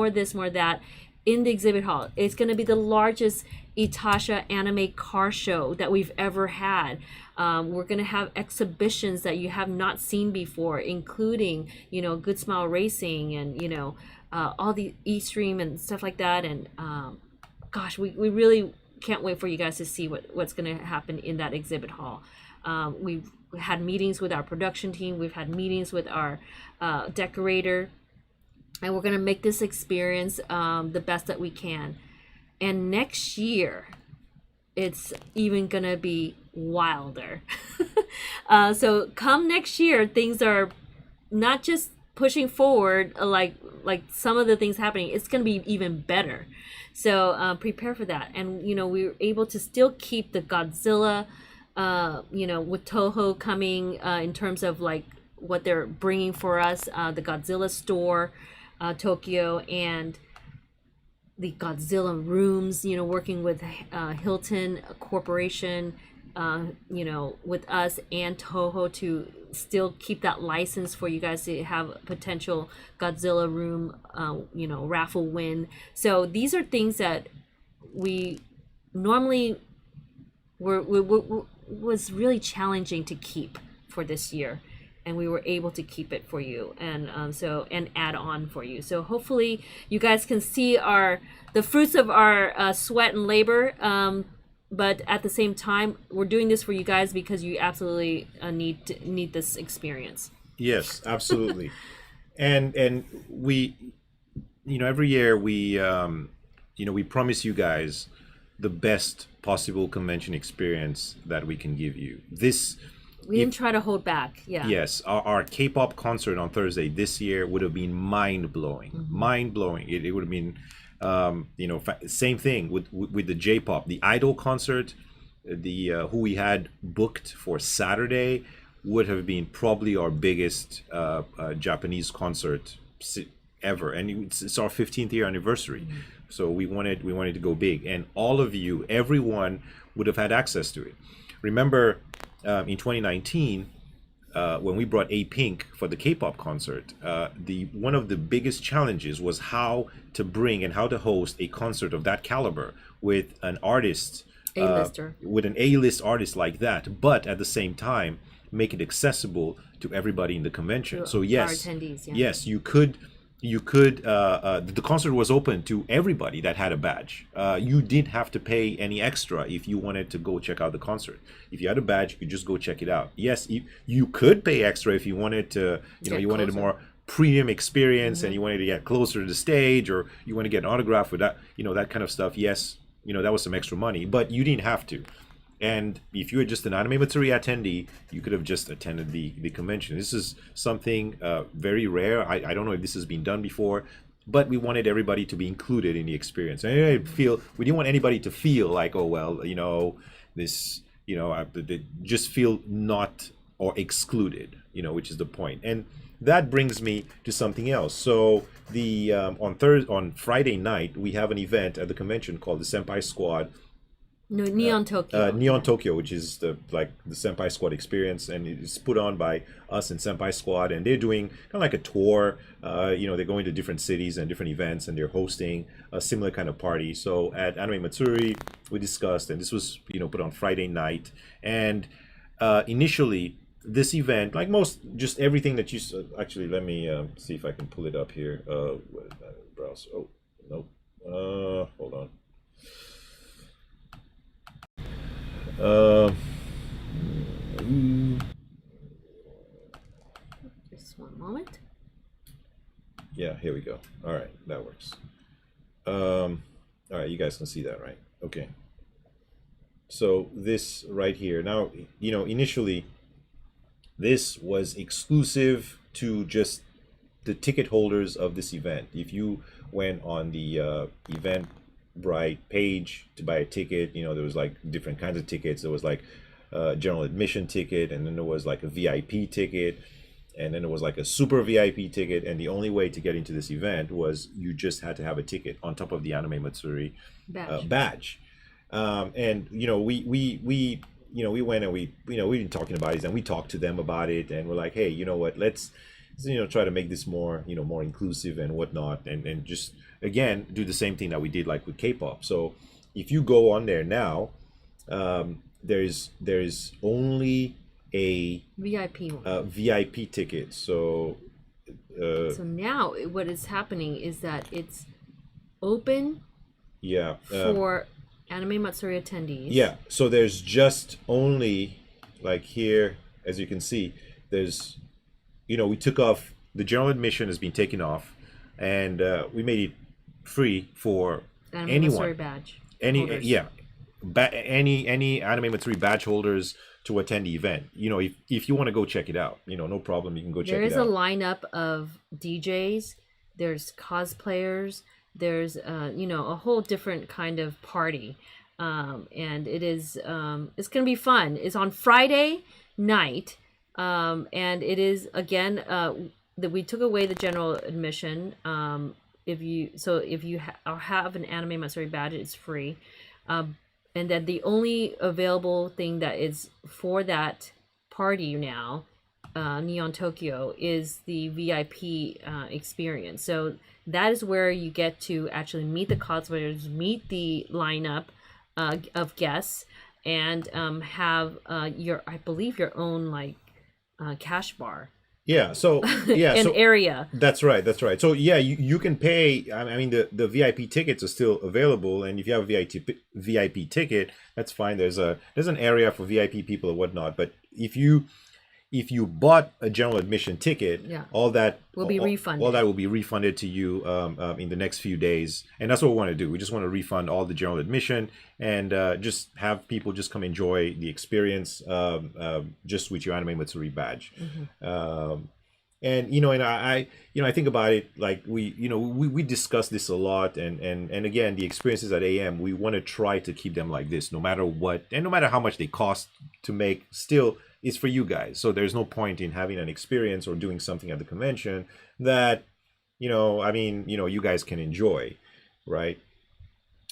this, more that in the exhibit hall. It's going to be the largest Itasha anime car show that we've ever had. We're going to have exhibitions that you have not seen before, including, you know, Good Smile Racing and, you know, all the E-Stream and stuff like that. And gosh, we really can't wait for you guys to see what's going to happen in that exhibit hall. We've had meetings with our production team. We've had meetings with our decorator. And we're going to make this experience the best that we can. And next year, it's even going to be wilder. So come next year, things are not just pushing forward like some of the things happening. It's going to be even better. So prepare for that. And, you know, we were able to still keep the Godzilla, you know, with Toho coming in terms of like what they're bringing for us, the Godzilla store, Tokyo, and the Godzilla rooms, you know, working with Hilton Corporation, you know, with us and Toho to still keep that license for you guys to have a potential Godzilla room, you know, raffle win. So these are things that we normally was really challenging to keep for this year, and we were able to keep it for you, and and add on for you. So hopefully you guys can see the fruits of our sweat and labor, but at the same time we're doing this for you guys because you absolutely need this experience. Yes, absolutely. and we, you know, every year we you know, we promise you guys the best possible convention experience that we can give you. We didn't try to hold back. Yeah. Yes, our K-pop concert on Thursday this year would have been mind-blowing. Mind-blowing. It would have been, you know, same thing with the J-pop. The Idol concert, who we had booked for Saturday, would have been probably our biggest Japanese concert ever, and it's our 15th year anniversary. So we wanted to go big, and all of you, everyone, would have had access to it. Remember, in 2019, when we brought A-Pink for the K-pop concert, one of the biggest challenges was how to bring and how to host a concert of that caliber with an artist, with an A-list artist like that, but at the same time make it accessible to everybody in the convention. So yes, our attendees, yeah. Yes, you could. The concert was open to everybody that had a badge. You didn't have to pay any extra if you wanted to go check out the concert. If you had a badge, you could just go check it out. Yes, you could pay extra if you wanted to, you know, you wanted a more premium experience and you wanted to get closer to the stage, or you want to get an autograph with that, you know, that kind of stuff. Yes, you know, that was some extra money, but you didn't have to. And if you were just an Anime Matsuri attendee, you could have just attended the convention. This is something very rare. I don't know if this has been done before. but we wanted everybody to be included in the experience. And we didn't want anybody to feel like, oh well, this, they just feel not or excluded, which is the point. And that brings me to something else. So the on Friday night we have an event at the convention called the Senpai Squad. No, Neon Tokyo. Neon Tokyo, which is the Senpai Squad experience, and it's put on by us and Senpai Squad, and they're doing kind of like a tour. They're going to different cities and different events, and they're hosting a similar kind of party. So at Anime Matsuri, we discussed, and this was put on Friday night, and initially this event, like just everything that you actually, let me see if I can pull it up here. Browse. Oh no. Hold on. Just one moment. Yeah, here we go. All right, that works. All right, you guys can see that, right? Okay. So this right here. Now, initially, this was exclusive to just the ticket holders of this event. If you went on the Eventbrite page to buy a ticket, there was like different kinds of tickets. There was like a general admission ticket, and then there was like a VIP ticket, and then there was like a super VIP ticket. And the only way to get into this event was you just had to have a ticket on top of the Anime Matsuri badge. And we went and we've been talking about it, and we talked to them about it, and we're like, hey, you know what, let's try to make this more more inclusive and whatnot, and just again do the same thing that we did like with K-pop. So if you go on there now, there's only a VIP ticket. So now what is happening is that it's open for Anime Matsuri attendees. Yeah, so there's just only, like here, as you can see, there's, we took off, the general admission has been taken off, and we made it free for Anime Matsuri badge holders. Any Anime Matsuri badge holders to attend the event. If you want to go check it out, no problem, you can go check it out. There is a lineup of DJs, there's cosplayers, there's a whole different kind of party, and it is it's gonna be fun. It's on Friday night, and it is again that we took away the general admission. If you have an Anime Matsuri badge, it's free, and then the only available thing that is for that party now, Neon Tokyo, is the VIP experience. So that is where you get to actually meet the cosplayers, meet the lineup of guests, and have your own cash bar. Yeah. So Area. That's right. So yeah, you can pay. I mean, the VIP tickets are still available, and if you have a VIP ticket, that's fine. There's an area for VIP people or whatnot. But if you bought a general admission ticket, all that will be refunded. All that will be refunded to you in the next few days, and that's what we want to do. We just want to refund all the general admission and just have people just come enjoy the experience just with your Anime Matsuri badge. Mm-hmm. And I think about it, like we discuss this a lot, and again, the experiences at AM, we want to try to keep them like this, no matter what, and no matter how much they cost to make, still it's for you guys. So there's no point in having an experience or doing something at the convention that you guys can enjoy, right?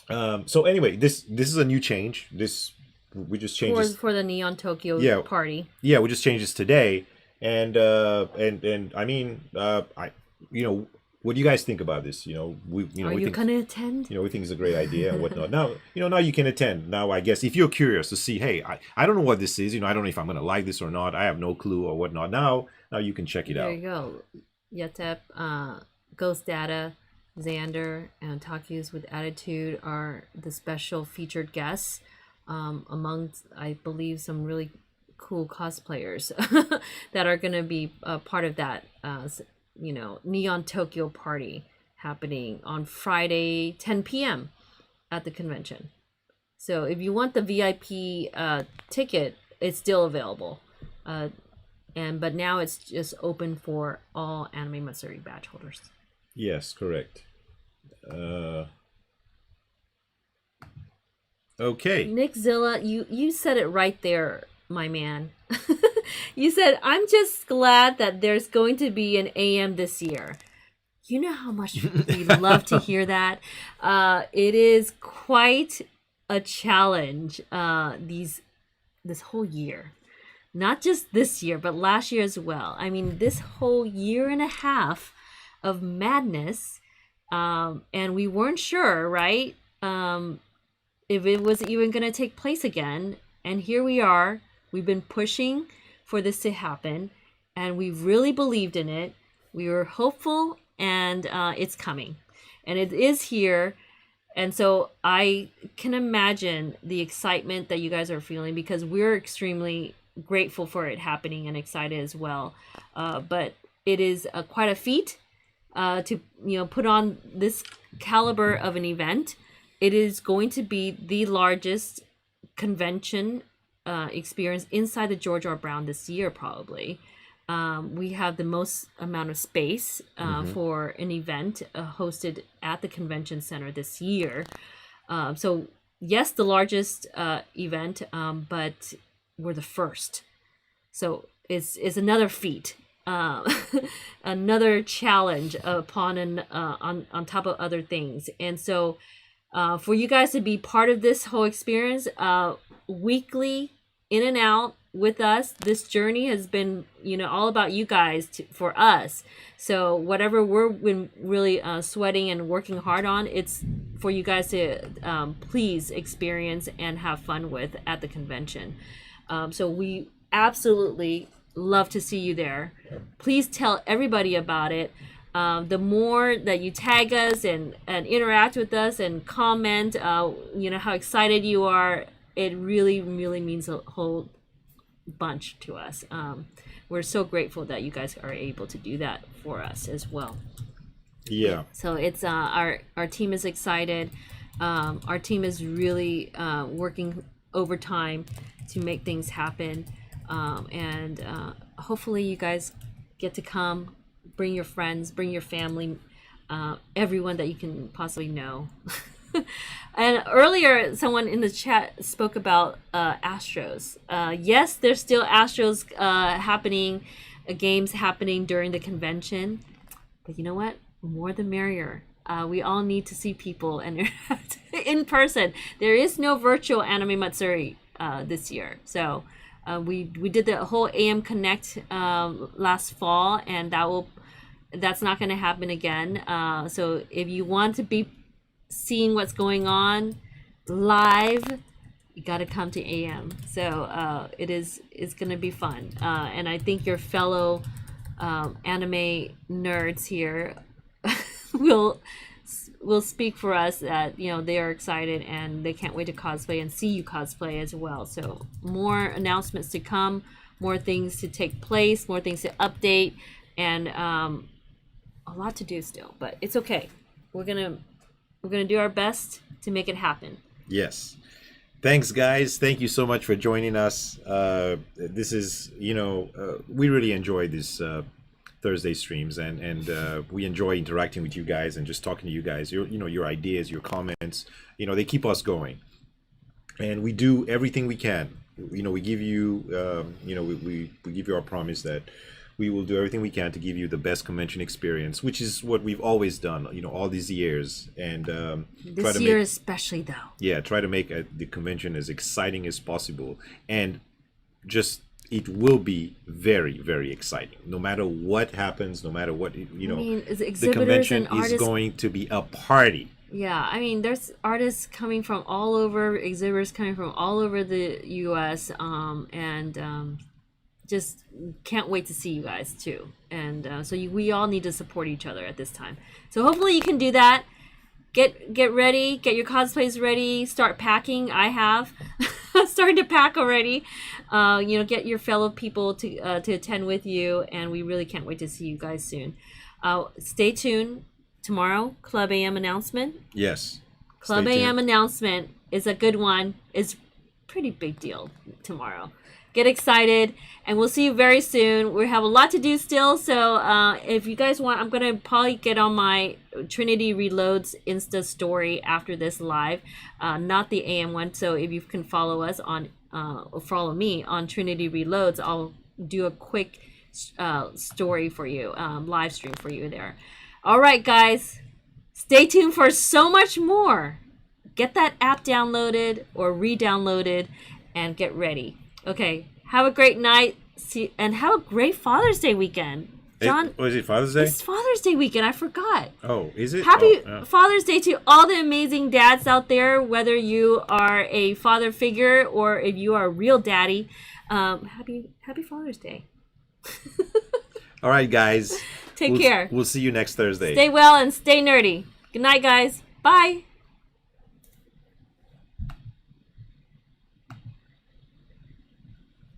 So anyway, this is a new change. We just changed for the Neon Tokyo party. Yeah, we just changed this today. And I mean, what do you guys think about this? Are you gonna attend? We think it's a great idea and whatnot. Now, now you can attend. Now, I guess if you're curious to see, hey, I don't know what this is. I don't know if I'm gonna like this or not. I have no clue or whatnot. Now you can check it out. There you go. Yatep, Ghost Data, Xander, and Takus with Attitude are the special featured guests. Amongst, I believe, some really cool cosplayers that are going to be part of that Neon Tokyo party happening on Friday 10 p.m. at the convention. So if you want the VIP ticket, it's still available, but now it's just open for all Anime Matsuri badge holders. Yes, correct. Uh, okay. Nick Zilla, you said it right there, my man. You said, I'm just glad that there's going to be an AM this year. You know how much we love to hear that. It is quite a challenge this whole year. Not just this year, but last year as well. I mean, this whole year and a half of madness, and we weren't sure, right? If it was even going to take place again. And here we are. We've been pushing for this to happen, and we really believed in it. We were hopeful, and it's coming. And it is here. And so I can imagine the excitement that you guys are feeling, because we're extremely grateful for it happening and excited as well. But it is quite a feat to put on this caliber of an event. It is going to be the largest convention experience inside the George R. Brown this year, probably. We have the most amount of space for an event hosted at the convention center this year. So yes, the largest event, but we're the first. So it's another feat, another challenge upon on top of other things. And so for you guys to be part of this whole experience, weekly, in and out with us, this journey has been, all about you guys for us. So whatever we're been really sweating and working hard on, it's for you guys to please experience and have fun with at the convention. So we absolutely love to see you there. Please tell everybody about it. The more that you tag us and interact with us and comment, how excited you are, it really, really means a whole bunch to us. We're so grateful that you guys are able to do that for us as well. Yeah. So it's our team is excited. Our team is really working overtime to make things happen, and hopefully you guys get to come. Bring your friends, bring your family, everyone that you can possibly know. And earlier, someone in the chat spoke about Astros. Yes, there's still Astros happening, games happening during the convention. But you know what? More the merrier. We all need to see people and interact in person. There is no virtual Anime Matsuri this year. So we did the whole AM Connect last fall, and that's not going to happen again. So if you want to be seeing what's going on live, you got to come to AM. So it's going to be fun. And I think your fellow anime nerds here will speak for us that they are excited and they can't wait to cosplay and see you cosplay as well. So more announcements to come, more things to take place, more things to update, and a lot to do still, but it's okay. We're gonna do our best to make it happen. Yes. Thanks, guys. Thank you so much for joining us. This is, we really enjoy this Thursday streams, and we enjoy interacting with you guys and just talking to you guys. Your ideas, your comments, they keep us going, and we do everything we can. We give you, we give you our promise that we will do everything we can to give you the best convention experience, which is what we've always done, all these years. And this year especially, though. Yeah, try to make the convention as exciting as possible. And just, it will be very, very exciting. No matter what happens, no matter what, the convention is going to be a party. Yeah, I mean, there's artists coming from all over, exhibitors coming from all over the U.S., and just can't wait to see you guys too. And so we all need to support each other at this time. So hopefully you can do that. Get ready, get your cosplays ready, start packing. I have started to pack already. Get your fellow people to attend with you, and we really can't wait to see you guys soon. Stay tuned. Tomorrow, Club AM announcement. Yes. Club AM announcement is a good one. It's pretty big deal tomorrow. get excited, and we'll see you very soon. We have a lot to do still, so if you guys want, I'm going to probably get on my Trinity Reloads Insta story after this live, not the AM one. So if you can follow us on, or follow me on Trinity Reloads, I'll do a quick story for you, live stream for you there. All right, guys, stay tuned for so much more. Get that app downloaded or re-downloaded and get ready. Okay, have a great night. And have a great Father's Day weekend. John, is it Father's Day? It's Father's Day weekend. I forgot. Oh, is it? Happy Father's Day to all the amazing dads out there, whether you are a father figure or if you are a real daddy. Happy Father's Day. All right, guys. Take care. We'll see you next Thursday. Stay well and stay nerdy. Good night, guys. Bye.